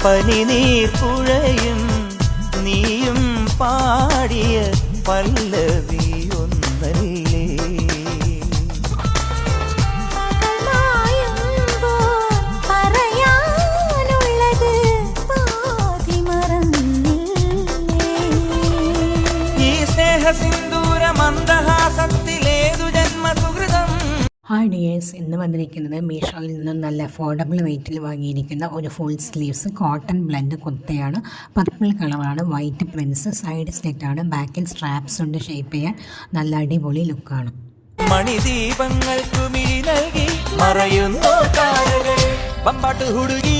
പനിനീർ പുഴയും നീയും പാടിയ പല്ലവി ഒന്നല്ലേ. ഈ സ്നേഹസിന്ദൂര മന്ദഹാസത്തിലേതു ജന്മസുഹൃതം. ഹായ് ഡിയേഴ്സ്, ഇന്ന് വന്നിരിക്കുന്നത് മീഷോയിൽ നിന്നും നല്ല അഫോർഡബിൾ വെയ്റ്റിൽ വാങ്ങിയിരിക്കുന്ന ഒരു ഫുൾ സ്ലീവ്സ് കോട്ടൺ ബ്ലെൻഡ് കുർത്തയാണ്. പർപ്പിൾ കളറാണ്, വൈറ്റ് പ്രിൻസ്, സൈഡ് സ്ലിറ്റാണ്, ബാക്കിൽ സ്ട്രാപ്സ് ഉണ്ട്. ഷേപ്പ് ചെയ്യാൻ നല്ല അടിപൊളി ലുക്കാണ്. മണിദീപങ്ങൾക്കു മിഴി നൽകി മറയുന്നു താരകൾ. ബമ്പാട്ട് ഹുടുകി